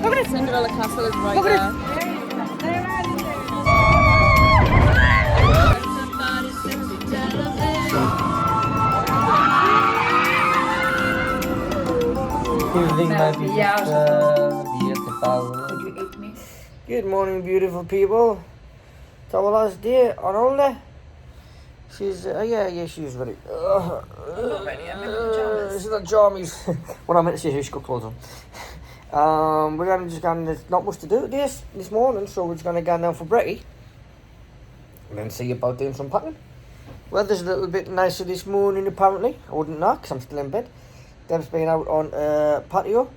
Look at it. Cinderella Castle is right there. Good morning, beautiful people. It's our last day on holiday. She's, she's ready. I'm not ready, I'm in pyjamas. She's not jammies. What I meant to say is she's got clothes on. We're just going, there's not much to do this morning, so we're just going to go down for brekkie. And then see about doing some packing. Weather's a little bit nicer this morning, apparently. I wouldn't know, because I'm still in bed. Deb's been out on patio.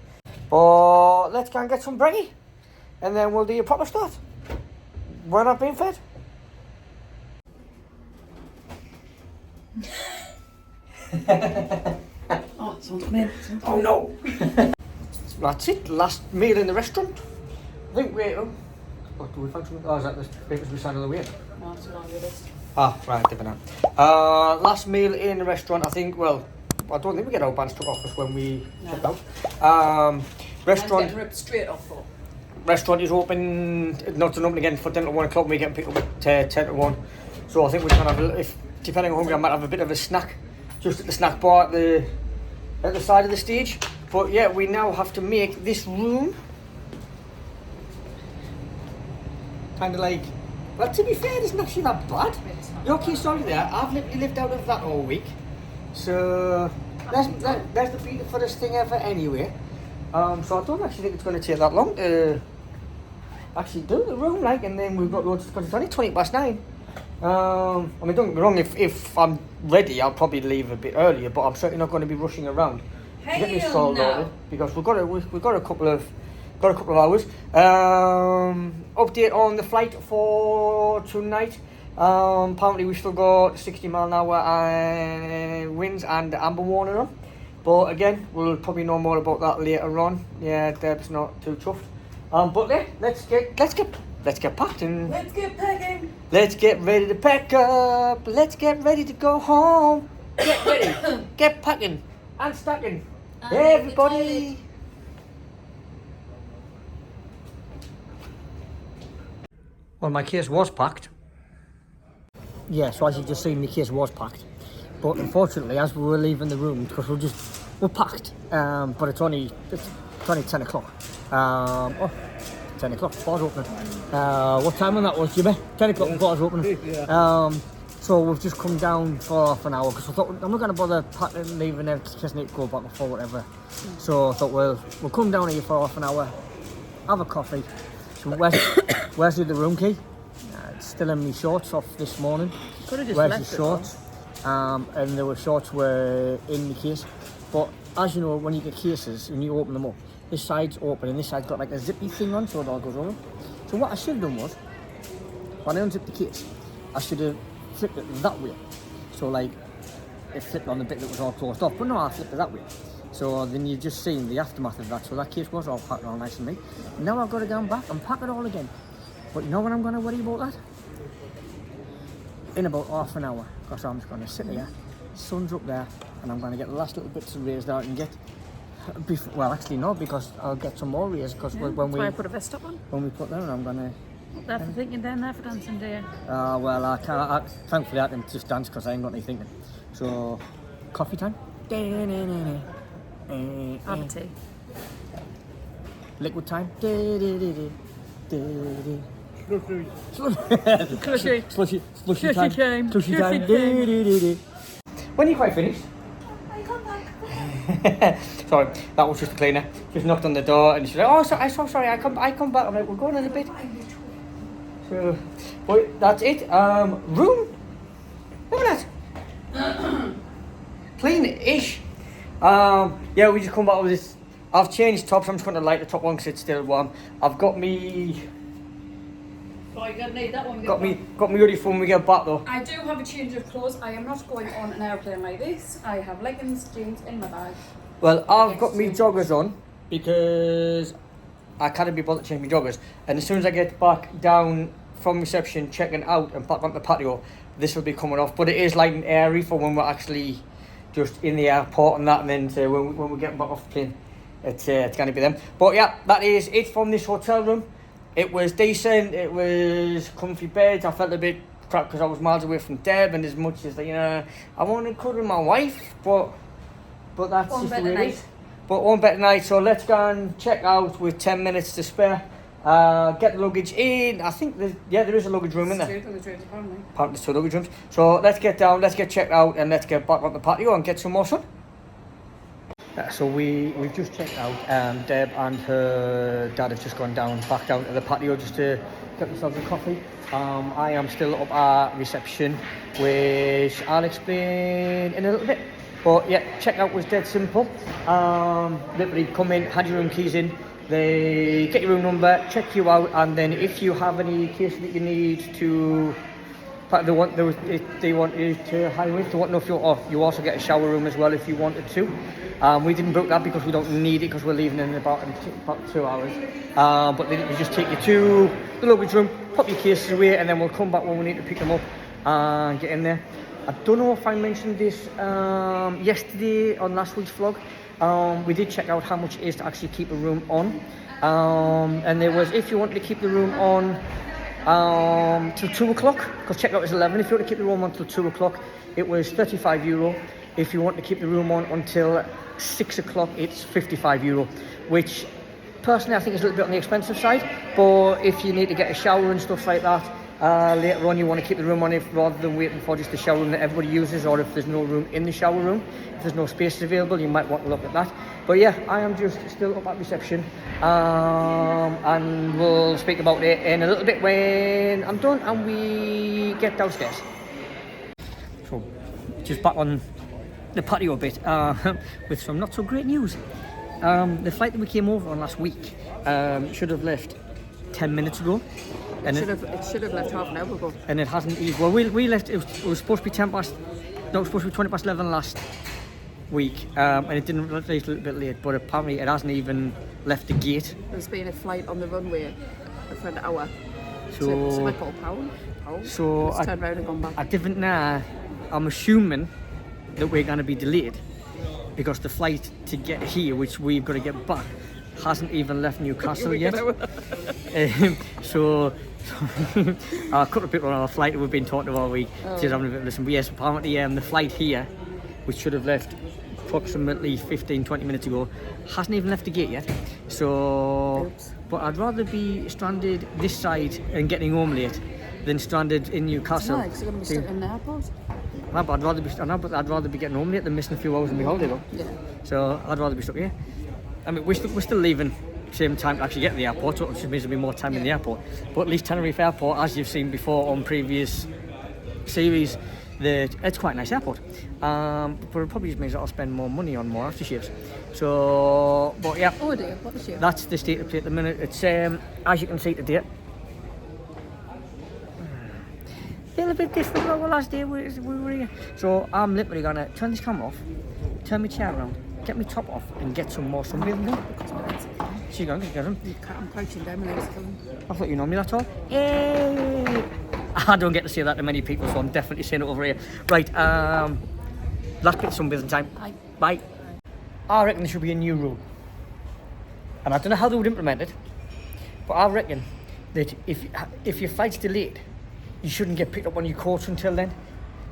But let's go and get some brekkie. And then we'll do a proper start. We're not being fed. Oh, someone's come in. Oh no! That's it, last meal in the restaurant. I think we... What do we find something? Oh, is that the papers we signed on the way? No, it's not this. Ah, right, different now. Last meal in the restaurant, I think, well, I don't think we get our bands took off us when we checked out. Restaurant... Getting ripped straight off for. Restaurant is open, not open again for 10 to 1 o'clock. We get picked up at 10 to 1. So I think we can have, if depending on hungry, I might have a bit of a snack just at the snack bar at the side of the stage. But yeah, we now have to make this room kind of like, well, to be fair, it isn't actually that bad. Your key story there, I've literally lived out of that all week. So that's the beautifulest thing ever anyway. So I don't actually think it's going to take that long to actually do the room, like, and then we've got loads, because it's only 20 past 9. I mean, don't get me wrong, if I'm ready, I'll probably leave a bit earlier, but I'm certainly not going to be rushing around to get me sold out, because we've got a couple of hours. Update on the flight for tonight. Apparently we've still got 60-mile-an-hour winds and amber warning on. But again, we'll probably know more about that later on. Yeah, Deb's not too chuffed. But yeah, let's get packed and let's get packing. Let's get ready to pack up. Let's get ready to go home. Get ready, get packing and stacking. Everybody. Well, my case was packed. Yeah, so as you just seen, my case was packed. But unfortunately, as we were leaving the room, because we're packed, but it's only 10 o'clock. 10 o'clock, bars opening. What time on that was, Jimmy? 10 o'clock and bars opening. So we've just come down for half an hour, because I thought, I'm not going to bother packing, leaving there, just need to go back before whatever. So I thought, we'll come down here for half an hour, have a coffee. So where's the room key? It's still in my shorts off this morning. Where's the shorts? And the shorts were in the case. But as you know, when you get cases and you open them up, this side's open and this side's got like a zippy thing on, so it all goes over. So what I should have done was, when I unzipped the case, I should have flipped it that way. So like, it flipped on the bit that was all closed off. But no, I flipped it that way. So then you've just seen the aftermath of that. So that case was all packed all nice and neat. Now I've got to go back and pack it all again. But you know when I'm going to worry about that? In about half an hour, because I'm just going to sit here, sun's up there, and I'm going to get the last little bits of rays that I can get. Well, actually no, because I'll get some more rays, because when we put a vest up on. When we put down, I'm going to... That's the thinking down there for dancing, dear. Well, I can't, thankfully I can just dance, because I ain't got any thinking. So, coffee time. Have a tea. Liquid time. Slushy time. When are you quite finished? I come back. Sorry, that was just a cleaner. Just knocked on the door and she's like, "Oh, I'm so sorry. I come back." I'm like, "We're going in a bit." So, but that's it. Room. Look at that. Clean-ish. Yeah, we just come back with this. I've changed tops. I'm just going to light the top one because it's still warm. I've got me. Oh, you're gonna need that one. Got me ready for when we get back though. I do have a change of clothes. I am not going on an airplane like this. I have leggings, jeans in my bag. Well, I've got me joggers on because I can't be bothered to change my joggers. And as soon as I get back down from reception, checking out and back onto the patio, this will be coming off. But it is light and airy for when we're actually just in the airport and that, and then when we're getting back off the plane. it's going to be them. But yeah, that is it from this hotel room. It was decent. It was comfy beds. I felt a bit crap because I was miles away from Deb, and as much as I want to cuddle my wife, but that's One just better the way it night. is. But one better night. So let's go and check out with 10 minutes to spare. Get the luggage in. I think there is a luggage room in there. Apparently there's 2 luggage rooms. So let's get down, let's get checked out, and let's get back on the patio and get some more sun. So we've just checked out. Deb and her dad have just gone back down to the patio just to get themselves a coffee. I am still up at reception, which I'll explain in a little bit. But yeah, checkout was dead simple. Literally come in, hand your room keys in, they get your room number, check you out, and then if you have any case that you need to, they want you to hire it. They want to know if you also get a shower room as well if you wanted to. We didn't book that because we don't need it because we're leaving in about 2 hours. But they just take you to the luggage room, pop your cases away, and then we'll come back when we need to pick them up and get in there. I don't know if I mentioned this yesterday on last week's vlog. We did check out how much it is to actually keep a room on. And there was, if you wanted to keep the room on till 2 o'clock, because checkout is 11, if you want to keep the room on till 2 o'clock, it was €35. If you want to keep the room on until 6 o'clock, it's €55, which personally I think is a little bit on the expensive side. But if you need to get a shower and stuff like that, later on you want to keep the room on rather than waiting for just the shower room that everybody uses, or if there's no room in the shower room, if there's no spaces available, you might want to look at that. But yeah, I am just still up at reception, and we'll speak about it in a little bit when I'm done and we get downstairs. So just back on the patio bit with some not so great news. The flight that we came over on last week should have left 10 minutes ago. And it should have left half an hour ago. And it hasn't even. Well, we left, it was supposed to be 20 past 11 last week, and it didn't leave a little bit late, but apparently it hasn't even left the gate. There's been a flight on the runway for an hour. So it's turned around and gone back. I didn't know. I'm assuming that we're going to be delayed because the flight to get here, which we've got to get back, hasn't even left Newcastle yet. So a couple of people on our flight that we've been talking to all week just having a bit of listen. But yes, apparently the flight here, which should have left approximately 15-20 minutes ago, hasn't even left the gate yet. So but I'd rather be stranded this side and getting home late than stranded in Newcastle. No, because you're going to be stuck in the airport. No, but I'd rather be getting home late than missing a few hours on my holiday though. Yeah. So I'd rather be stuck here. I mean, we're still leaving same time to actually get to the airport, so it just means there'll be more time in the airport. But at least Tenerife Airport, as you've seen before on previous series, it's quite a nice airport. But it probably just means that I'll spend more money on more aftershaves. So, but yeah. Oh dear, what is it? That's the state of play at the minute. It's as you can see today, a little bit different than the last day we were here. So I'm literally gonna turn this camera off, turn my chair around, get my top off, and get some more sunbathing on. She's going to get them. I'm crouching down my legs. I thought you know me, that's all. Yay! I don't get to say that to many people, so I'm definitely saying it over here. Right, last bit of sunbathing time. Bye. I reckon there should be a new rule. And I don't know how they would implement it, but I reckon that if your flight's delayed, you shouldn't get picked up on your coach until then.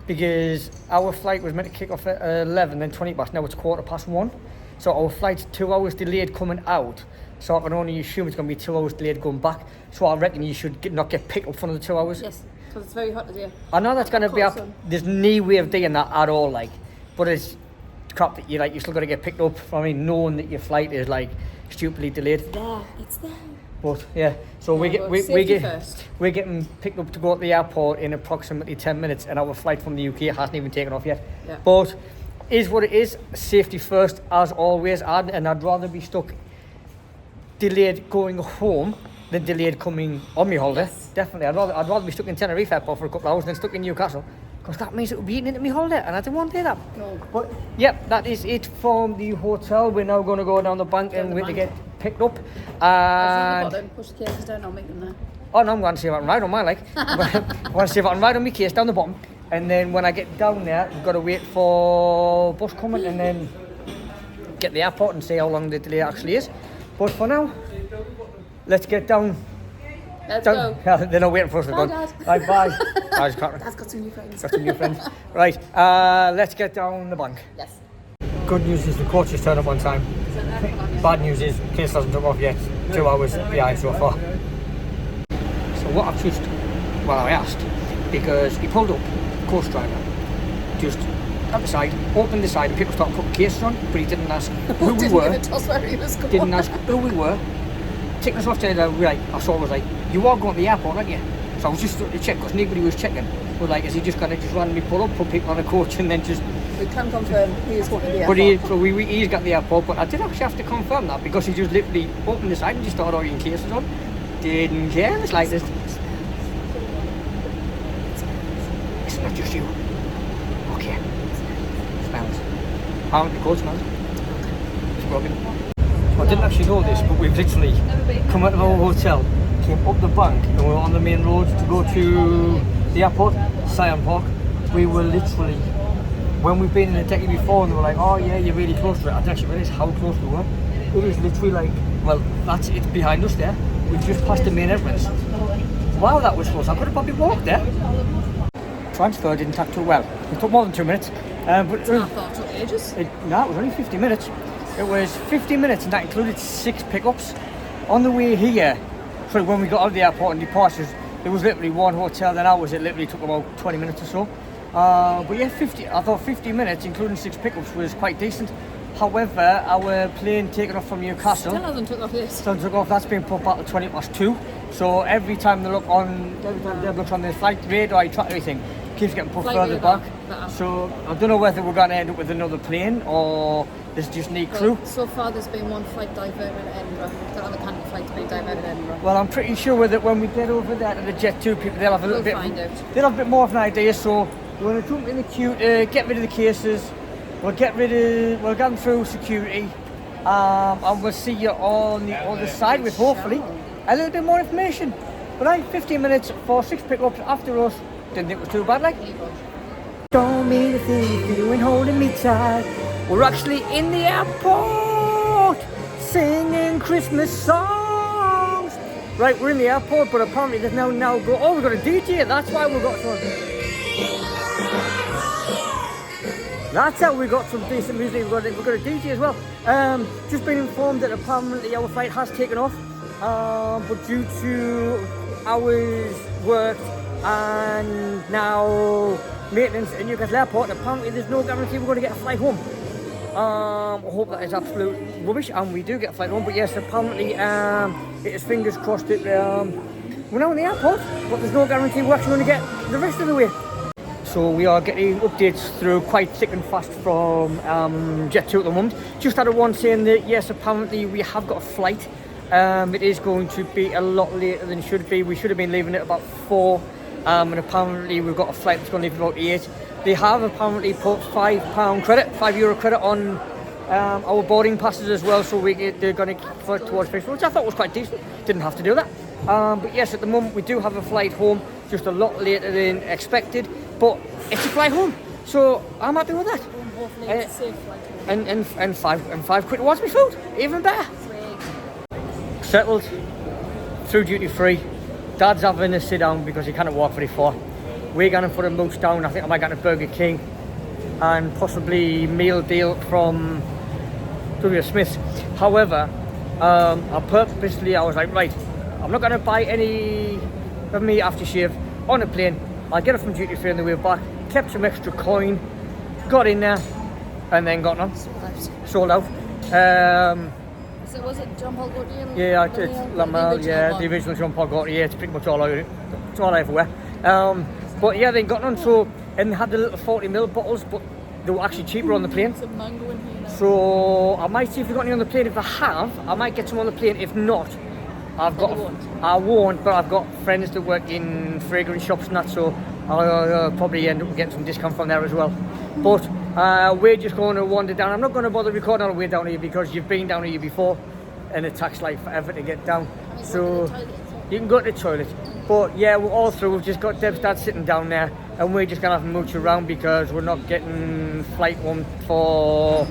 Because our flight was meant to kick off at 11, then 20 past, now it's 1:15. So our flight's 2 hours delayed coming out. So I can only assume it's going to be 2 hours delayed going back. So I reckon you should not get picked up for another 2 hours. Yes, because it's very hot today. I know that's going to be up. There's no way of doing that at all, like. But it's crap that you still got to get picked up. I mean, knowing that your flight is like stupidly delayed. It's there. But yeah, so we're getting picked up to go to the airport in approximately 10 minutes, and our flight from the UK hasn't even taken off yet. Yeah. But is what it is. Safety first, as always. And I'd rather be stuck delayed going home than delayed coming on my holiday. Yes. Definitely, I'd rather be stuck in Tenerife Airport for a couple of hours than stuck in Newcastle, because that means it would be eating into my holiday, and I don't want to do that. No. But yep, that is it from the hotel. We're now going to go down the bank and wait to get picked up. And push the cases down, I'll make them there. Oh no, I'm going to see if I can ride on my leg. I want to see if I can ride on my case down the bottom, and then when I get down there, we've got to wait for bus coming, and then get to the airport and see how long the delay actually is. But for now, let's get down. Let's go. Yeah, they're not waiting for us to Bye, go. Dad. Bye bye. Dad's Dad's got some new friends. got some new friends. Right, let's get down the bank. Yes. Good news is the coach has turned up on time. Bad news is case hasn't took off yet. 2 hours behind so far. So what I've just, well, I asked, because he pulled up, course driver, just at the side, opened the side, and people started putting cases on, but he didn't ask who we were. Didn't tell us where he was going. Didn't ask who we were. Taking us off to the, I saw was like, you are going to the airport, aren't you? So I was just to check because nobody was checking. We're like, is he just going to just randomly pull up, put people on a coach and then just... We can confirm he is going to the But airport. he's got the airport, but I did actually have to confirm that because he just literally opened the side and just started ordering cases on. Didn't care in the slightest. It's not just you. Okay. Smells. How the coach smells? It's broken. So I didn't actually know this, but we've literally come out of our hotel, came up the bank, and we were on the main road to go to the airport, Scion Park. We were literally, when we've been in the decade before and they were like, oh yeah, you're really close to it, I didn't actually realise how close we were. It is literally like, well, that's it's behind us there. We've just passed the main entrance. Wow, that was close. I could have probably walked there. Transfer didn't take too well. It took more than 2 minutes. But I thought it took ages. No, it was only 50 minutes. It was 50 minutes and that included 6 pickups. On the way here, so when we got out of the airport and departures, there was literally one hotel, then ours, it literally took about 20 minutes or so. But yeah, I thought 50 minutes, including 6 pickups, was quite decent. However, our plane taking off from Newcastle, Still hasn't took off this. still took off, that's been put back to 2. So every time they look on the flight radar, track everything, keeps getting put Flight further radar, back. better. So I don't know whether we're going to end up with another plane or there's just need crew. So far there's been one flight diverted at Edinburgh. The other kind of flight's been diverted at Edinburgh. Well, I'm pretty sure that when we get over there to the Jet 2 people, they'll have a little We'll bit. find out. They'll have a bit more of an idea. So we're going to jump in the queue to get rid of the cases. We'll get them through security, and we'll see you on the other side with hopefully a little bit more information. But 15 minutes for 6 pickups after us. Didn't think it was too bad, like. Don't mean a thing if you ain't holding me tight. We're actually in the airport singing Christmas songs. Right, we're in the airport, but apparently there's now go. Oh, we've got a DJ. That's why we've got some. That's how we got some decent music. We've got a DJ as well. Just been informed that apparently our flight has taken off, but due to hours worked and now maintenance at Newcastle Airport, apparently there's no guarantee we're going to get a flight home. I hope that is absolute rubbish and we do get a flight home, but yes, apparently it is fingers crossed that we're now in the airport, but there's no guarantee we're actually going to get the rest of the way. So we are getting updates through quite thick and fast from Jet 2 at the moment. Just had a one saying that yes, apparently we have got a flight. It is going to be a lot later than it should be. We should have been leaving at about 4, and apparently we've got a flight that's going to leave about 8. They have apparently put €5 credit on our boarding passes as well, so they're going to keep it towards Christmas, which I thought was quite decent. Didn't have to do that. But yes, at the moment we do have a flight home, just a lot later than expected, but it's a flight home, so I'm happy with that. Hopefully it's a safe flight. And five quid towards my food, even better. Settled through duty free. Dad's having a sit down because he can't walk very far. We're going for a mooch down. I think I might get a Burger King and possibly meal deal from W. Smith's. However, I was like, right, I'm not going to buy any of me aftershave on a plane. I'll get it from duty free on the way back. Kept some extra coin, got in there, and then got on. Sold out. So was it John Paul Gaultier? Yeah, it's Lamel, yeah, the original John Paul Gaultier, yeah, it's pretty much all over, it's all everywhere. But yeah, they got on, so, and they had the little 40ml bottles, but they were actually cheaper on the plane. Some mango in here now. So I might see if they've got any on the plane. If I have, I might get some on the plane. If not, I won't, but I've got friends that work in fragrance shops and that, so I'll probably end up getting some discount from there as well. But we're just going to wander down. I'm not going to bother recording on the way down here because you've been down here before and it takes like forever to get down. So you can go to the toilet. But yeah, we're all through. We've just got Deb's dad sitting down there and we're just going to have to mooch around because we're not getting flight home for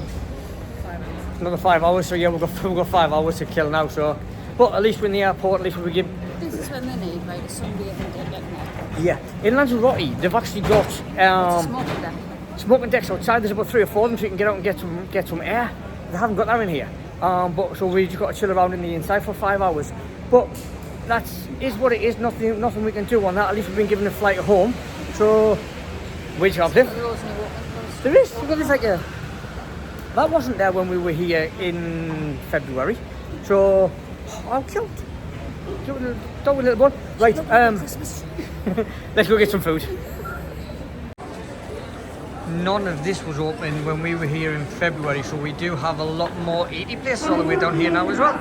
another 5 hours. So yeah, we've got 5 hours to kill now. So, but at least we're in the airport. At least we give. This is when they need like a sunbathing deck getting there. Yeah, in Lanzarote, they've actually got Smoking deck. smoking decks outside. There's about 3 or 4 of them, so you can get out and get some air. They haven't got that in here. But so we just got to chill around in the inside for 5 hours. But that is what it is. Nothing we can do on that. At least we've been given a flight home. So we just have to. There is. We've got this like a. That wasn't there when we were here in February. So how cute. Don't we, little one? Right. Let's go get some food. None of this was open when we were here in February, so we do have a lot more eaty places all the way down here now as well.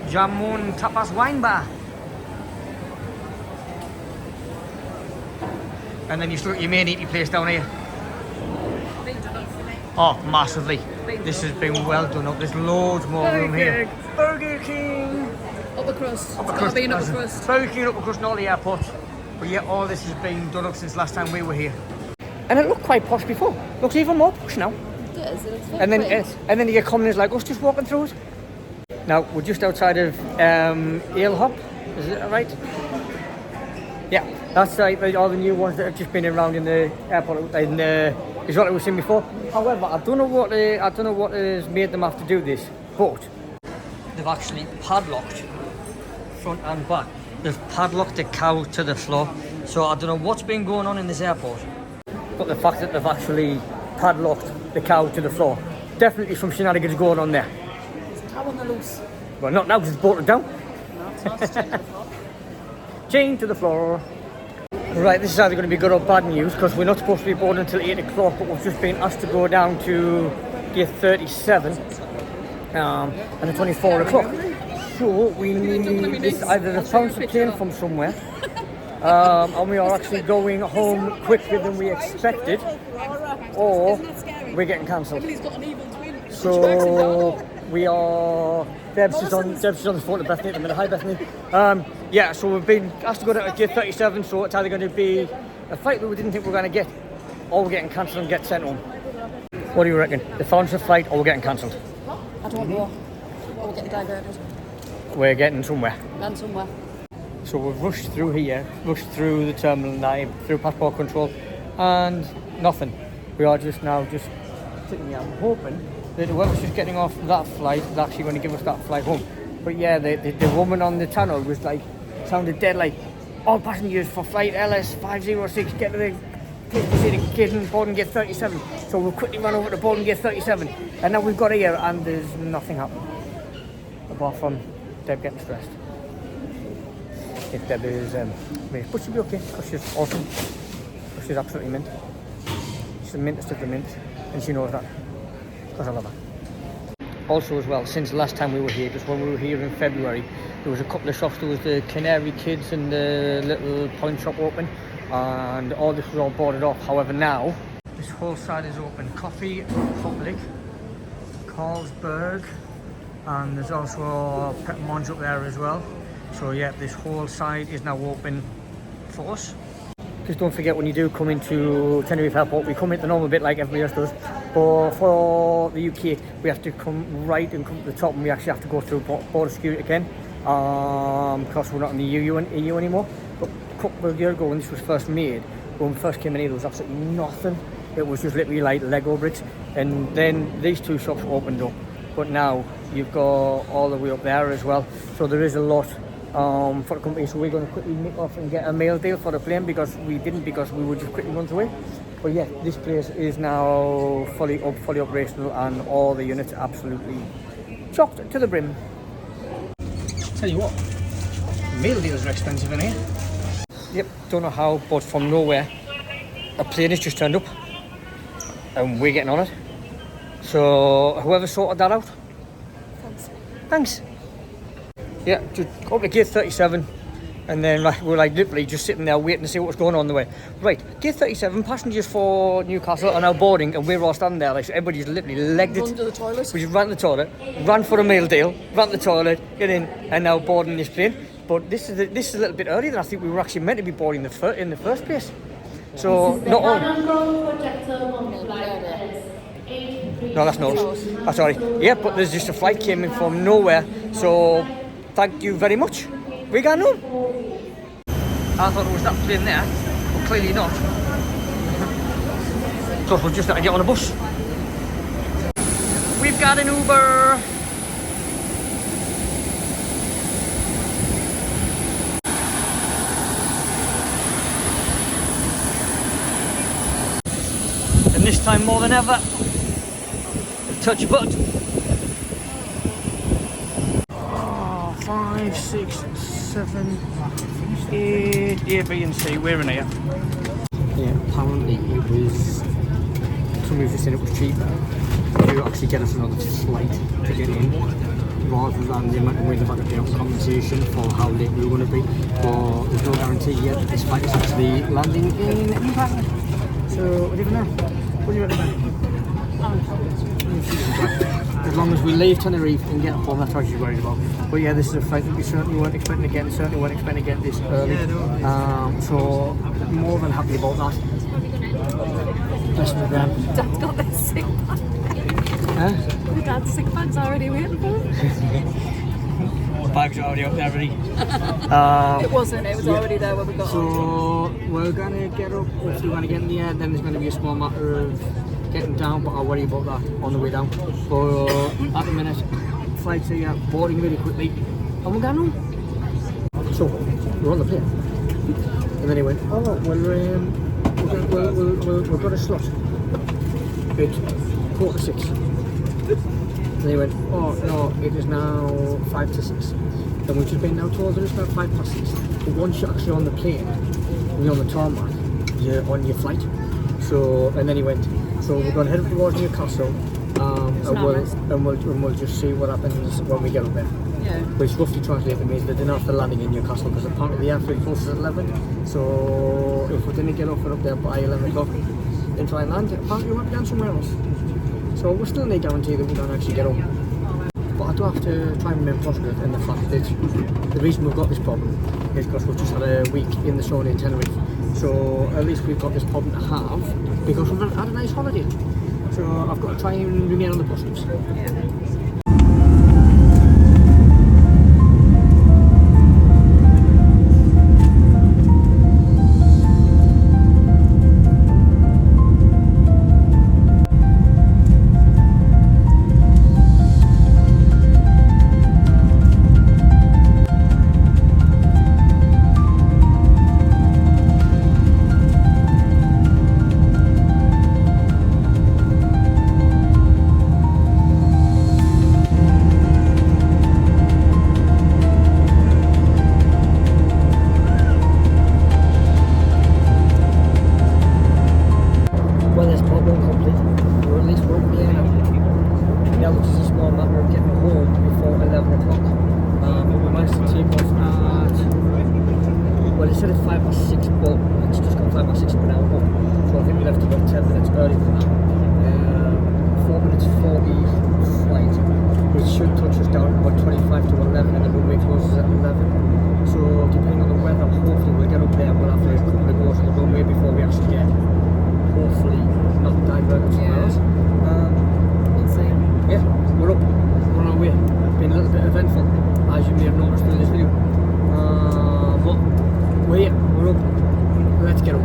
Jamon Tapas Wine Bar. And then you still got your main eaty place down here. Oh, massively. This has been well done up. There's loads more room here. Burger King. Upper crust. Upper crust. Being upper crust. Burger King, upper crust, and all the airports. But yeah, all this has been done up since last time we were here. And it looked quite posh before. Looks even more posh now. It does. It looks very And then, quaint. and then you get commoners like us just walking through it. Now we're just outside of Ale Hop. Is it right? Yeah, that's like all the new ones that have just been around in the airport. Is what I was saying before. However, I don't know what has made them have to do this, but they've actually padlocked front and back. They've padlocked the cow to the floor. So I don't know what's been going on in this airport, but the fact that they've actually padlocked the cow to the floor, definitely some shenanigans going on there. There's a cow on the loose. Well, not now because it's bolted down. No, it's not. It's chained to the floor. Chain to the floor. Right, this is either going to be good or bad news because we're not supposed to be boarding until 8 o'clock, but we've just been asked to go down to gate 37 and the 24 o'clock. So we need this, either the found a plane from somewhere and we are actually going home quicker than we expected, or we're getting cancelled. So we are. Deb's is on the phone to Bethany at the minute. Hi Bethany. Yeah, so we've been asked to go down to gate 37, so it's either going to be a flight that we didn't think we were going to get, or we're getting cancelled and get sent home. What do you reckon? The found a flight or we're getting cancelled? I don't know. Or we're getting diverted. We're getting somewhere. Land somewhere. So we've rushed through here, rushed through the Terminal 9, through passport control, and nothing. We are just sitting here. I'm hoping that whoever's just getting off that flight is actually going to give us that flight home. But yeah, the woman on the tunnel was like, sounded dead like, all passengers for flight LS 506, get to the gate and boarding gate 37. So we'll quickly run over to boarding gate 37. And now we've got here and there's nothing happening. Apart from Deb getting stressed. If Deb is, but she'll be okay, because she's awesome. Because she's absolutely mint. She's the mintest of the mint, and she knows that. Because I love her. Also as well, since the last time we were here, just when we were here in February, there was a couple of shops. There was the Canary Kids and the little pawn shop open, and all this was all boarded off. However, now this whole side is open. Coffee Republic, Carlsberg, and there's also a Pet Monge up there as well. So yeah, this whole side is now open for us. Just don't forget, when you do come into Tenerife Airport, we come in the normal bit like everybody else does. But for the UK, we have to come right and come to the top, and we actually have to go through border security again, because we're not in the EU anymore. But a couple of years ago, when this was first made, when we first came in here, there was absolutely nothing. It was just literally like Lego bricks. And then these two shops opened up. But now you've got all the way up there as well. So there is a lot for the company. So we're going to quickly nick off and get a meal deal for the plane, because we were just quickly months away. But yeah, this place is now fully operational, and all the units are absolutely chocked to the brim. Tell you what, meal deals are expensive in here. Yep, don't know how, but from nowhere a plane has just turned up and we're getting on it. So whoever sorted that out, thanks. Yeah, just up to gate 37, and then we're like literally just sitting there waiting to see what's going on the way. Right, gate 37, passengers for Newcastle are now boarding, and we're all standing there like, so everybody's literally legged it. Run to the toilet. We just ran to the toilet, ran for a meal deal, ran to the toilet, get in, and now boarding this plane. But this is a little bit earlier than I think we were actually meant to be boarding in the first place. So not only. No, that's not. That's alright. Yeah, but there's just a flight came in from nowhere. So thank you very much. We got home. I thought it was that plane there, but clearly not. So we'll just have to get on a bus. We've got an Uber. And this time more than ever, touch a button. Oh, 5, 6, 7, 8, A, B and C, we're in here. Yeah, apparently it was, somebody just said it was cheaper to actually get us another flight to get in, rather than the amount of money about to pay out compensation for how late we were going to be. But there's no guarantee yet that this flight is actually landing in Newcastle. So, what do you know? What do you recommend? As long as we leave Tenerife and get home, that's what she's worried about. But yeah, this is a flight that we certainly weren't expecting to get, certainly weren't expecting to get this early. So more than happy about that. Bless me then. Dad's got their sick bag. Huh? The dad's sick bag's already waiting for him. The bags are already up there ready. It wasn't, it was already there when we got on. So we're gonna get up, if we're gonna get in the air, then there's gonna be a small matter of getting down, but I'll worry about that on the way down. But at the minute, flights are boarding really quickly, and we're going home. So we're on the plane, and then he went, "Oh, we've got a slot. It's 4:45." And he went, "Oh no, it is now 5 to 6." And we've just been now told that it's about 6:05. But once you're actually on the plane, and you're on the tarmac, you're on your flight. So, and then he went, "So we're going to head up towards Newcastle, and we'll just see what happens when we get up there." Yeah. Which roughly translated means they didn't have to landing in Newcastle, because apparently the airfield closes at 11. So if we didn't get off and up there by 11 o'clock and try and land, apparently we might be down somewhere else. So we're still no guarantee that we're going to actually get home. But I do have to try and remain positive in the fact that the reason we've got this problem is because we've just had a week in the sauna in Tenerife. So at least we've got this problem to have because we've had a nice holiday. So I've got to try and remain on the positives. Yeah. Said it's 5 or 6, but it's just gone 5 or 6 per hour. So I think we left about 10 minutes early for that. 4 minutes 40 flight, which should touch us down about 25 to 11, and the runway closes at 11. So depending on the weather, hopefully we'll get up there. We'll have a couple of goes on the runway before we actually get, hopefully, not diverted somewhere else. We'll see. Yeah, we're up. We're on our way. Been a little bit eventful, as you may have noticed in this video. But we're here, we're up, let's get up.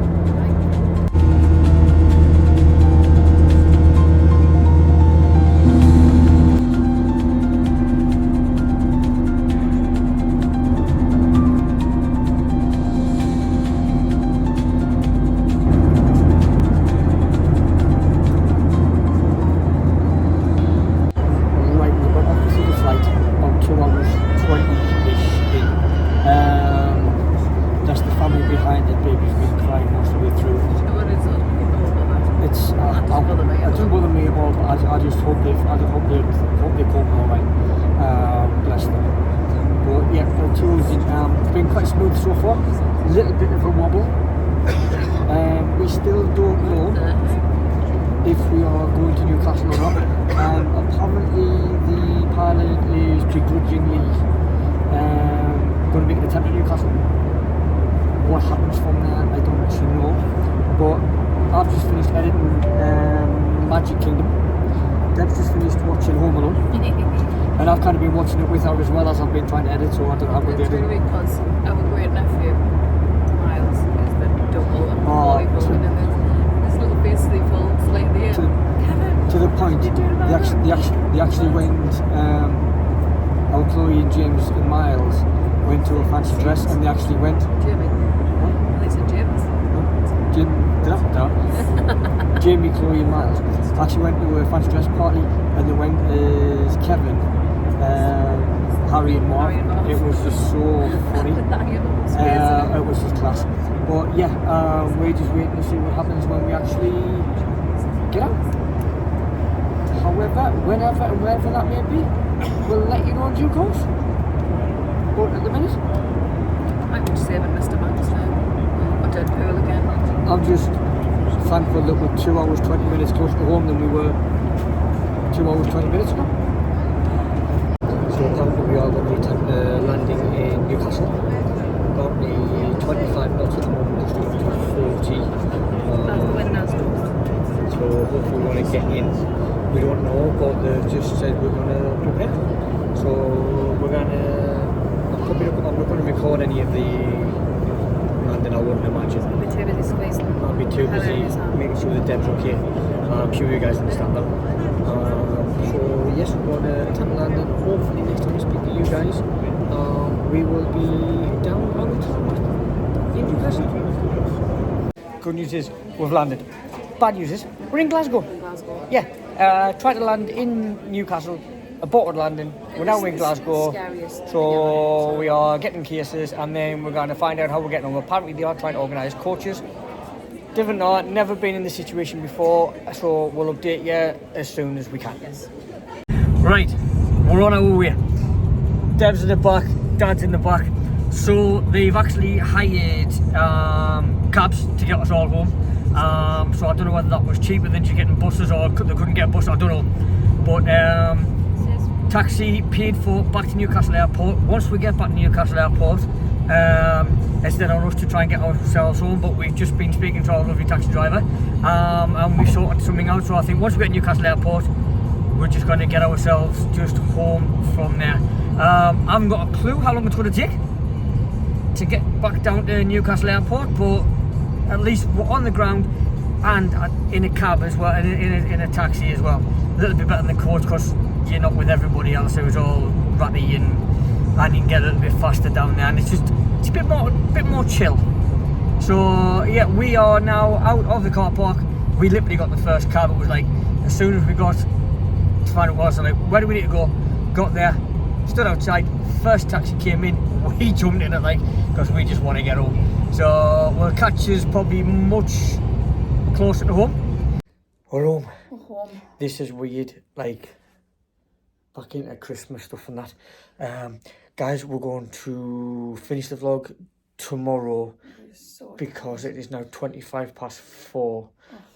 Right, we've got off to the flight, about 2 hours 20-ish in. That's the family behind it. Baby's been crying most of the way through. What is it? It's it doesn't bother me at all. But I just hope they cope all right. Bless them. But yeah, the tours it's been quite smooth so far. A little bit of a wobble. We still don't know if we are going to Newcastle or not. Apparently the pilot is begrudgingly going to make an attempt at Newcastle. What happens from there, I don't actually know. But I've just finished editing Magic Kingdom, Deb's just finished watching Home Alone. And I've kind of been watching it with her as well as I've been trying to edit, so I don't know how good It's really weird because our great nephew, Miles, is the double and boy going in this little face they pulled like the Kevin, to the point, what are you doing about they actually went, our Chloe and James and Miles went to a fancy dress, and they actually went. Jamie. They said James. Jamie, Chloe and Miles actually went to a fancy dress party, and they went as Kevin, Harry and Mark. It was just so funny. It was just class. But yeah, we're just waiting to see what happens when we actually get out. However, whenever and wherever that may be, we'll let you know in due course. But at the minute, I'm just saving Mr. Banks now. I did pool again. I'm just thankful that we're 2 hours 20 minutes closer to home than we were 2 hours 20 minutes ago. So apparently we are going to be landing in Newcastle. Currently 25 knots at the moment, just doing 40. That's the wind now. So hopefully we're going to get in. We don't know, but they've just said we're going to prepare. So we're going to, I'm not going to record any of the landing, I wouldn't imagine. I'll be too busy squeezing. I'll be too busy making sure the Deb's okay. I'm sure you guys understand that. So yes, we're going to attempt landing. Hopefully next time we speak to you guys, we will be down on the tarmac in Newcastle. Good news is we've landed. Bad news is we're in Glasgow. Yeah, tried to land in Newcastle, aborted landing. We're now in Glasgow, so we are getting cases, and then we're going to find out how we're getting on. Apparently they are trying to organise coaches. Different, never been in this situation before, so we'll update you as soon as we can. Yes. Right, we're on our way. Deb's in the back, Dad's in the back. So they've actually hired cabs to get us all home. So I don't know whether that was cheaper than just getting buses, or they couldn't get a bus, I don't know. But taxi paid for back to Newcastle Airport. Once we get back to Newcastle Airport, it's then on us to try and get ourselves home, but we've just been speaking to our lovely taxi driver, and we've sorted something out. So I think once we get to Newcastle Airport, we're just going to get ourselves just home from there. I haven't got a clue how long it's going to take to get back down to Newcastle Airport, but at least we're on the ground and in a cab as well, in a taxi as well. A little bit better than the coach because you're not with everybody else who's all ratty, and you can get a little bit faster down there, and it's a bit more chill. So yeah, we are now out of the car park. We literally got the first cab. It was like, as soon as we got to find it was, like, where do we need to go? Got there, stood outside, first taxi came in, we jumped in it, like, because we just want to get home. So we'll catch us probably much closer to home. We're home. We're home. This is weird, like back into Christmas stuff and that. Guys, we're going to finish the vlog tomorrow because it is now 4:25,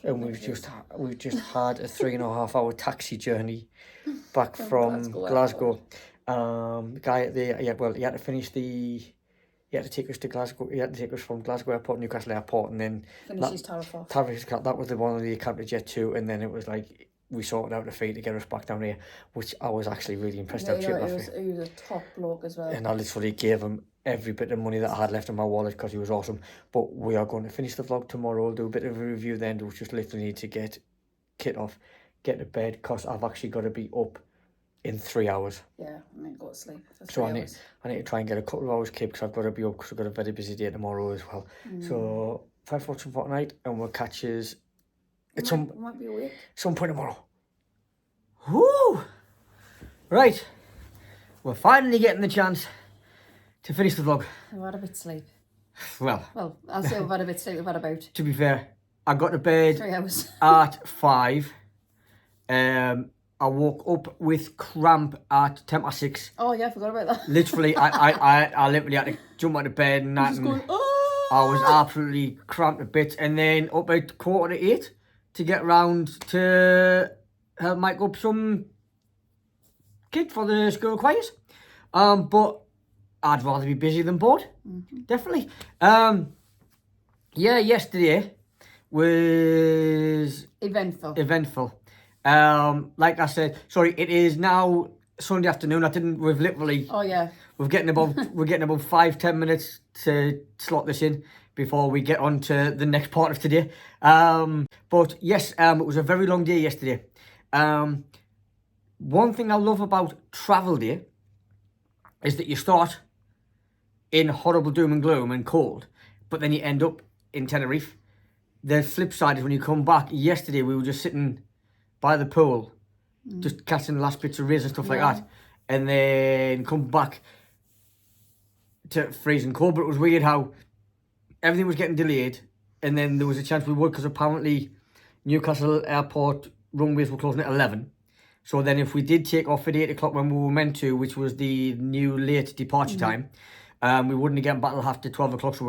and we've just had a 3.5 hour taxi journey back from Glasgow. Guy at the he had to finish the. He had to take us to Glasgow. He had to take us from Glasgow Airport, Newcastle Airport, and then Finish Tariff. That was the one of the counter jet too, and then it was like we sorted out a fee to get us back down here, which I was actually really impressed how cheap that was. He was a top bloke as well. And I literally gave him every bit of money that I had left in my wallet because he was awesome. But we are going to finish the vlog tomorrow. We'll do a bit of a review then. We just literally need to get kit off, get to bed, because I've actually got to be up in 3 hours. Yeah, I mean, go to sleep for 3 So hours. I need to try and get a couple of hours keep, because I've got to be up because I've got a very busy day tomorrow as well. So thanks for watching Fortnite, and we'll catch you at Might be awake. some point tomorrow. Woo! Right, we're finally getting the chance to finish the vlog. We've had a bit of sleep. Well, I'll say we've had a bit of sleep. We've had about to be fair, I got to bed 3 hours. at 5. I woke up with cramp at 6:10. Oh yeah, I forgot about that. Literally, I literally had to jump out of bed and that. Just going, I was absolutely cramped a bit, and then up at 7:45 to get round to help make up some kit for the school choirs. But I'd rather be busy than bored. Definitely. Yeah, yesterday was eventful. Like I said, sorry, it is now Sunday afternoon. We've literally, Oh yeah. we're getting about 5-10 minutes to slot this in before we get on to the next part of today. But yes, it was a very long day yesterday. One thing I love about travel day is that you start in horrible doom and gloom and cold, but then you end up in Tenerife. The flip side is when you come back. Yesterday we were just sitting by the pool, just catching the last bits of rays and stuff like that, and then come back to freezing cold. But it was weird how everything was getting delayed, and then there was a chance we would, because apparently Newcastle airport runways were closing at 11. So then if we did take off at 8 o'clock when we were meant to, which was the new late departure time, we wouldn't have gotten back till after 12 o'clock, so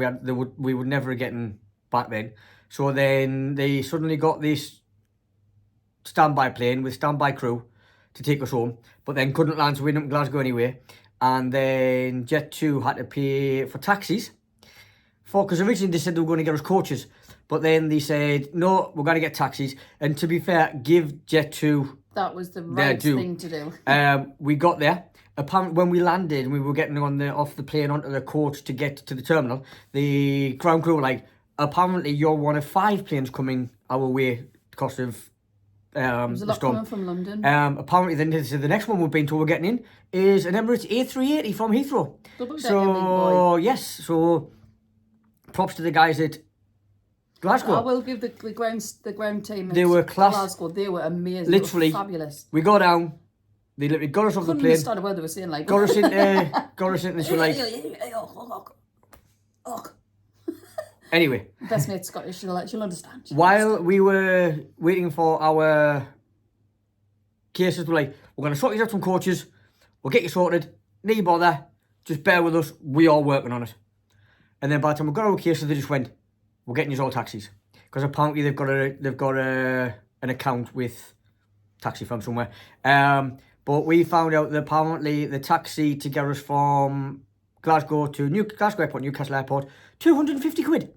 we would never have gotten back then. So then they suddenly got this standby plane with standby crew to take us home, but then couldn't land, so we ended up in Glasgow anyway. And then Jet2 had to pay for taxis, because originally they said they were going to get us coaches, but then they said, no, we're going to get taxis. And to be fair, give Jet2 that was the right thing to do. We got there. Apparently, when we landed and we were getting off the plane onto the coach to get to the terminal, the ground crew were like, apparently you're one of 5 planes coming our way because of There's a the lot storm. coming from London. Apparently, then the next one we've been told we're getting in is an Emirates A380 from Heathrow. So yes, so props to the guys at Glasgow. I will give the ground team. They were class. Glasgow, they were amazing. Literally, they were fabulous. We go down. They literally got us off the plane. Started where they were saying like. Got us into this. We're like. Anyway. Best mate's Scottish. She'll understand. While we were waiting for our cases, we're like, we're going to sort you out some coaches. We'll get you sorted. Need bother. Just bear with us. We are working on it. And then by the time we got our cases, they just went, we're getting you all taxis, because apparently they've got an account with taxi firm somewhere. But we found out that apparently the taxi to get us from Glasgow to Glasgow Airport, Newcastle Airport, 250 quid.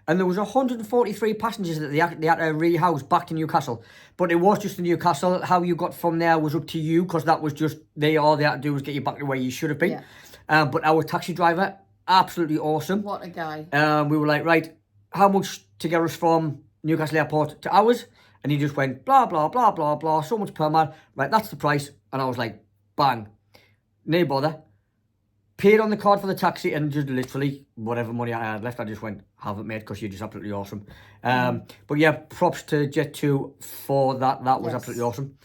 And there was 143 passengers that they had to rehouse back to Newcastle. But it was just in Newcastle. How you got from there was up to you, because that was just, all they had to do was get you back to where you should have been. Yeah. But our taxi driver, absolutely awesome. What a guy. We were like, right, how much to get us from Newcastle Airport to ours? And he just went, blah, blah, blah, blah, blah, so much per mile. Right, that's the price. And I was like, bang. No bother. Paid on the card for the taxi, and just literally whatever money I had left, I just went, have it, mate, because you're just absolutely awesome. But yeah, props to Jet2 for that. That was absolutely awesome.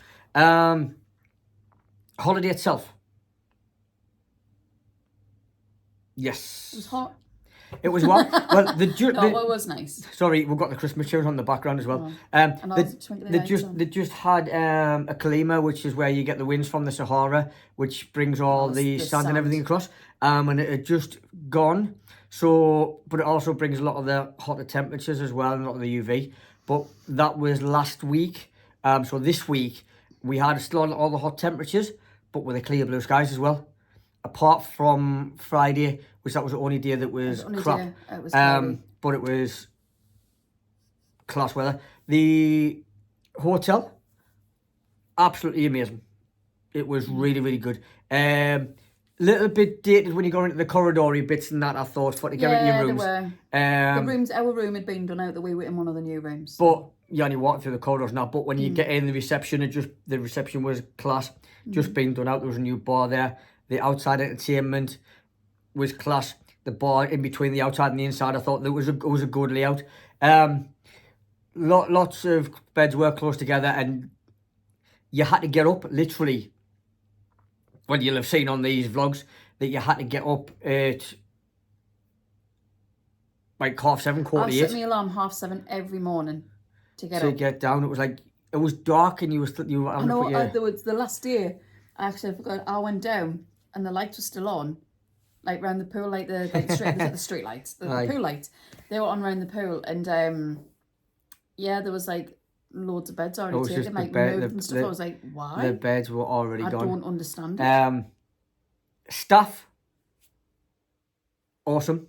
Holiday itself. Yes. It was hot. It was what? Well, it was nice. Sorry, we've got the Christmas tunes on the background as well. They just had a Kalima, which is where you get the winds from the Sahara, which brings all the sand and everything across. And it had just gone. So, but it also brings a lot of the hotter temperatures as well, and a lot of the UV. But that was last week. So this week we had still all the hot temperatures, but with the clear blue skies as well. Apart from Friday, which that was the only day that was crap. It was but it was class weather. The hotel, absolutely amazing. It was really, really good. Little bit dated when you go into the corridory bits and that, I thought, for to get into your rooms. The rooms, our room had been done out that we were in one of the new rooms. But you only walk through the corridors now. But when you get in the reception, the reception was class. Just being done out. There was a new bar there. The outside entertainment was class. The bar in between the outside and the inside, I thought it was a good layout. Lots of beds were close together, and you had to get up literally. Well, you'll have seen on these vlogs that you had to get up at like 7:30, 8:30. I set my alarm 7:30 every morning to get up. To get down, it was dark, and you were. I know. There was the last day. I actually forgot. I went down, and the lights were still on, like round the pool, like the street lights, the pool lights. They were on round the pool, and there was like loads of beds already taken, like moved and stuff. I was like, why? The beds were already gone. I don't understand it. Staff, awesome.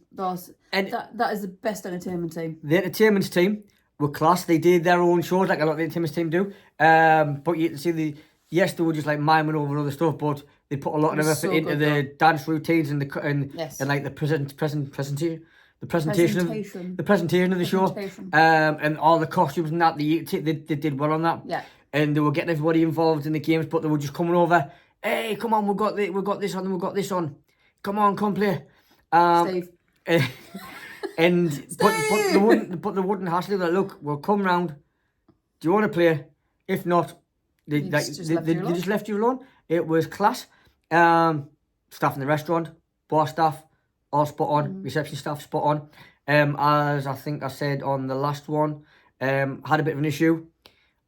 And that is the best entertainment team. The entertainment team were class. They did their own shows like a lot of the Timmins team do. But you can see they were just like miming over other stuff, but they put a lot of effort into the dance routines and like the presentation of the show, and all the costumes and that. They did well on that. Yeah. And they were getting everybody involved in the games, but they were just coming over. Hey, come on, we've got this on, and we've got this on. Come on, come play. Steve. And but they wouldn't hassle. They're like, look, we'll come round. Do you want to play? If not, they just left you alone. It was class. Staff in the restaurant, bar staff, all spot on. Reception staff, spot on. As I think I said on the last one, had a bit of an issue.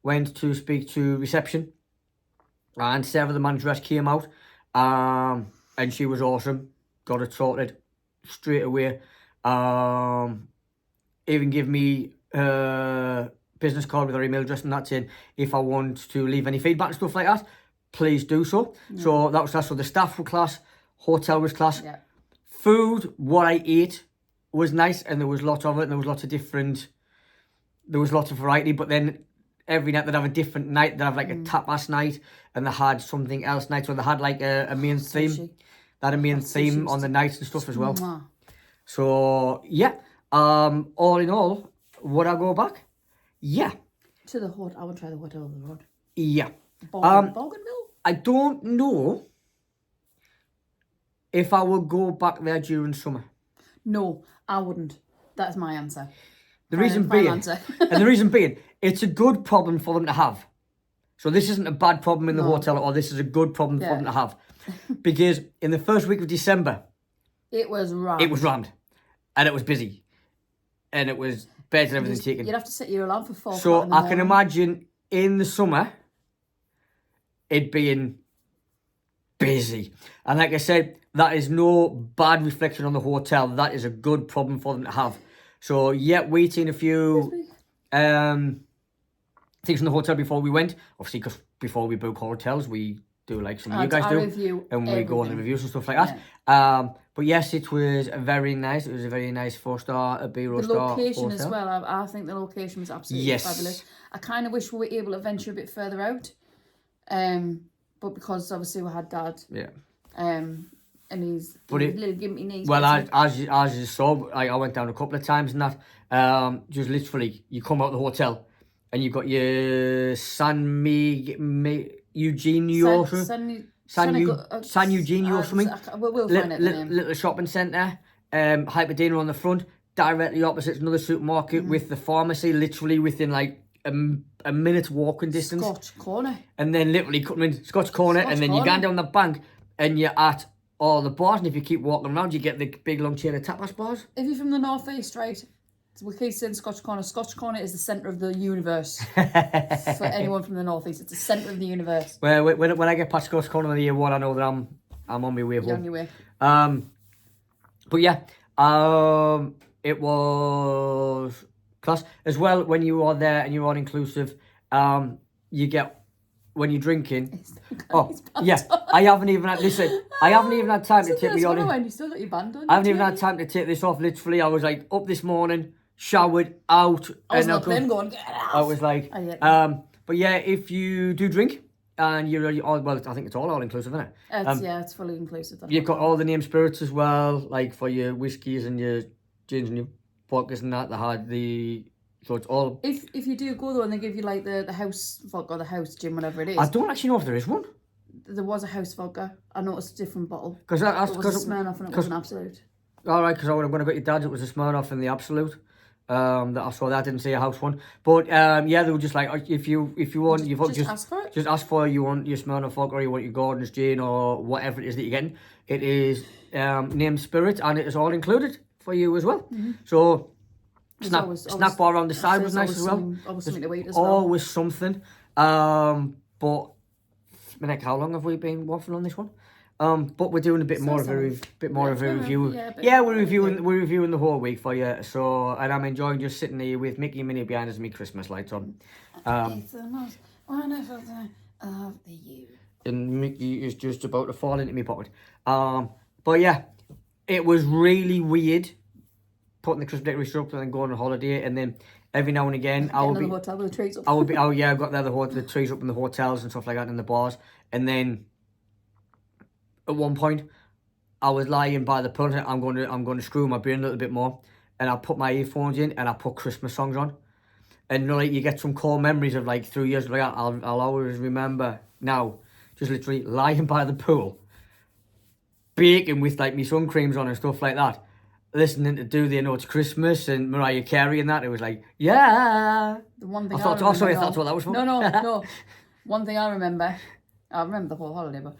Went to speak to reception, and Sarah, the manageress, came out, and she was awesome. Got it sorted straight away. Even give me her business card with her email address and that, saying if I want to leave any feedback and stuff like that, please do so. So that was class. So the staff were class, hotel was class. Yeah. Food, what I ate was nice, and there was lots of it, and there was lots of variety. But then every night they'd have a different night. They'd have like a tapas night, and they had something else night. So they had like a main theme. They had a main theme on the nights and stuff as well. So yeah, all in all, would I go back? Yeah. To the hotel. I would try the hotel on the road. Yeah. Bougainville? I don't know if I would go back there during summer. No, I wouldn't. That's my answer. The reason being, it's a good problem for them to have. So this isn't a bad problem in the hotel, or this is a good problem for them to have. Because in the first week of December, it was rammed. And it was busy. And it was beds and everything taken. You'd have to set your alarm for 4 o'clock So in the I morning. can imagine in the summer, it being busy. And like I said, that is no bad reflection on the hotel. That is a good problem for them to have. So yeah, waiting a few things in the hotel before we went. Obviously, because before we book hotels, we do like some of you guys do. And we go on the reviews and stuff like that. Yeah. But yes, it was very nice. It was a very nice 4-star, B-row star hotel. The location as well. I think the location was absolutely fabulous. I kind of wish we were able to venture a bit further out. But because obviously we had Dad. Yeah. And he's little gimpy knees. Well, as you saw, I went down a couple of times and that. Just literally, you come out of the hotel and you've got your San Eugenio or something. San Eugenio or something. We'll find it. Little shopping centre. Hyperdina on the front. Directly opposite another supermarket with the pharmacy, literally within like a minute's walking distance. Scotch Corner. And then literally cutting in Scotch Corner, and then you go down the bank and you're at all the bars, and if you keep walking around, you get the big long chain of tapas bars. If you're from the northeast, right? We keep saying Scotch Corner. Scotch Corner is the centre of the universe. For anyone from the northeast, it's the centre of the universe. Well, when I get past Scotch Corner in the year one, I know that I'm on my way home. You're on your way. But yeah, it was class as well. When you are there and you're all inclusive, you get when you're drinking. I haven't even had time to take me on. You still got your band on. I haven't even had time to take this off. Literally, I was like up this morning, showered, out. I was not then going, get out. I was like, but yeah, if you do drink and you're all, well, I think it's all inclusive, isn't it? It's fully inclusive. You've got all the name spirits as well, like for your whiskies and your gins and your vodkas and that. They had the. So it's all. If you do go though and they give you like the house vodka or the house gin, whatever it is. I don't actually know if there is one. There was a house vodka. I noticed a different bottle. Because it was a Smirnoff and it was an Absolute. All right, because when I got your dad's, it was a Smirnoff and the Absolute. That I saw that. I didn't see a house one, but yeah, they were just like if you want just ask for it. Just ask for you want your Smirnoff vodka or you want your Gordon's gin or whatever it is that you're getting. It is named Spirit and it is all included for you as well. Mm-hmm. So. Snack bar on the side was nice as well. Always something to eat as well. Always something. But Nick, how long have we been waffling on this one? But we're doing a bit more of a review. We're reviewing the whole week for you. So, and I'm enjoying just sitting here with Mickey and Minnie behind us and me Christmas lights on. It's the most wonderful time of the year. And Mickey is just about to fall into my pocket. But yeah, it was really weird. Putting the Christmas decorations up and then going on holiday, and then every now and again, I would be. Hotel with the trees up. I would be. Oh yeah, I've got the trees up in the hotels and stuff like that in the bars, and then at one point, I was lying by the pool. I'm going to screw my brain a little bit more, and I put my earphones in and I put Christmas songs on, and you know, like you get some core memories of like 3 years. Like I'll always remember now, just literally lying by the pool, baking with like my sun creams on and stuff like that, listening to Do They Know It's Christmas and Mariah Carey and that. It was like, yeah. The one thing I thought, sorry, I thought that was fun. No. One thing I remember the whole holiday, but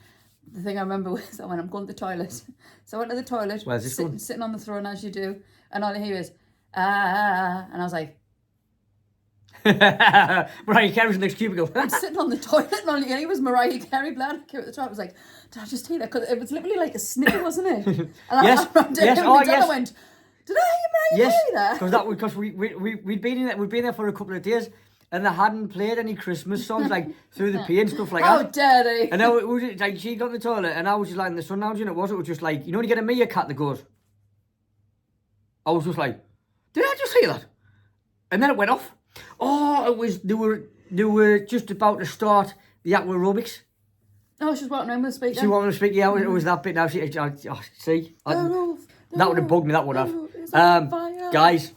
the thing I remember was that when I'm going to the toilet. So I went to the toilet, sitting on the throne as you do, and all I hear is, and I was like, Mariah Carey's in the next cubicle. I'm sitting on the toilet and all you hear was Mariah Carey blood. I came at the top. I was like, did I just hear that? Because it was literally like a snippet, wasn't it? And yes. I went, did I hear Mariah Carey there? Because we'd been there for a couple of days, and they hadn't played any Christmas songs like Through the Pain and stuff like that. How dare they? And now it was like she got in the toilet, and I was just like in the sun lounge, and it was just like, you know when you get a meerkat that goes. I was just like, did I just hear that? And then it went off. Oh, it was they were just about to start the aerobics. Oh, she's walking around with a speaker. She wanted to speak. Yeah, it was that bit. Now see, that would have bugged me. That would have. Guys,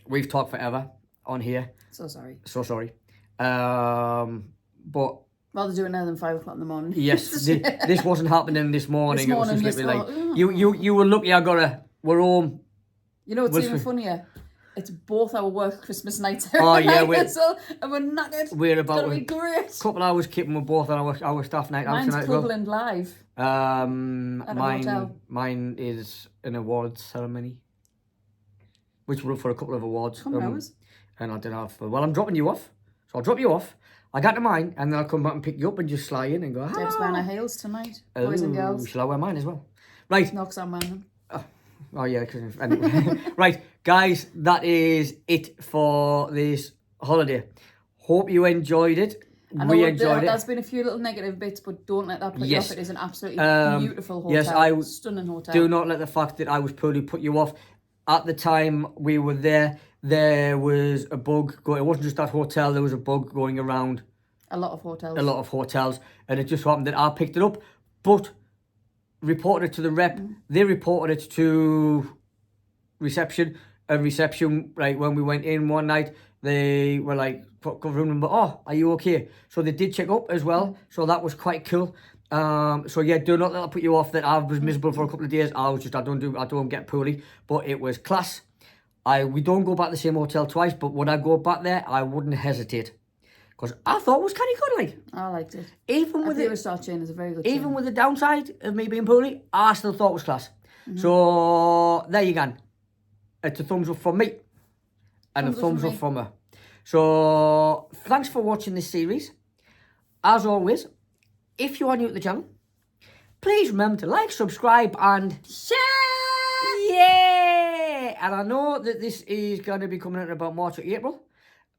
we've talked forever on here. So sorry. But rather do it now than 5 o'clock in the morning. Yes, this wasn't happening this morning. This morning, it was just literally like you were lucky. We're home. You know what's even funnier? It's both our work Christmas nights. Oh yeah, and we're knackered. We're about a couple of hours keeping with both our staff night. Mine's Cleveland live. Mine is an awards ceremony, which we're up for a couple of awards. Hours. And I didn't have. Well, I'm dropping you off, so I'll drop you off. I got to mine, and then I'll come back and pick you up and just slide in and go. Deb's wearing her heels tonight, boys and girls. Shall I wear mine as well? Right. No, because I'm wearing them. Oh yeah, anyway. Right, guys, that is it for this holiday. Hope you enjoyed it. We enjoyed it. There's been a few little negative bits, but don't let that put you off. It is an absolutely beautiful hotel. Stunning hotel. Do not let the fact that I was poorly put you off. At the time we were there was a bug going. It wasn't just that hotel. There was a bug going around. A lot of hotels, and it just happened that I picked it up, but reported it to the rep. They reported it to reception. And reception, right, when we went in one night, they were like, room number, are you okay? So they did check up as well. So that was quite cool. So yeah, do not let that put you off that I was miserable for a couple of days. I don't get poorly, but it was class. We don't go back to the same hotel twice, but would I go back there? I wouldn't hesitate. Because I thought it was kind of good, like. I liked it. Even with the Star chain is a very good chain. Even with the downside of me being poorly, I still thought it was class. So there you go. It's a thumbs up from me, and a thumbs up from her. So thanks for watching this series. As always, if you are new to the channel, please remember to like, subscribe, and share. Yeah. And I know that this is going to be coming out in about March or April.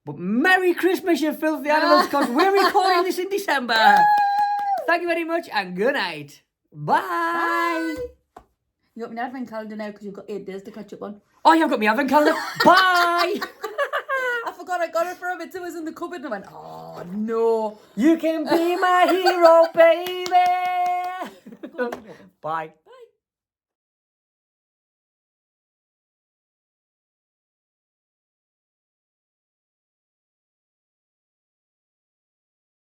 But Merry Christmas, you filthy animals, because we're recording this in December. Thank you very much, and good night. Bye. You got my advent calendar now because you've got 8 days to catch up on. Oh, you've got my advent calendar. Bye. I forgot I got it from it. It was in the cupboard, and I went, oh no. You can be my hero, baby. Bye.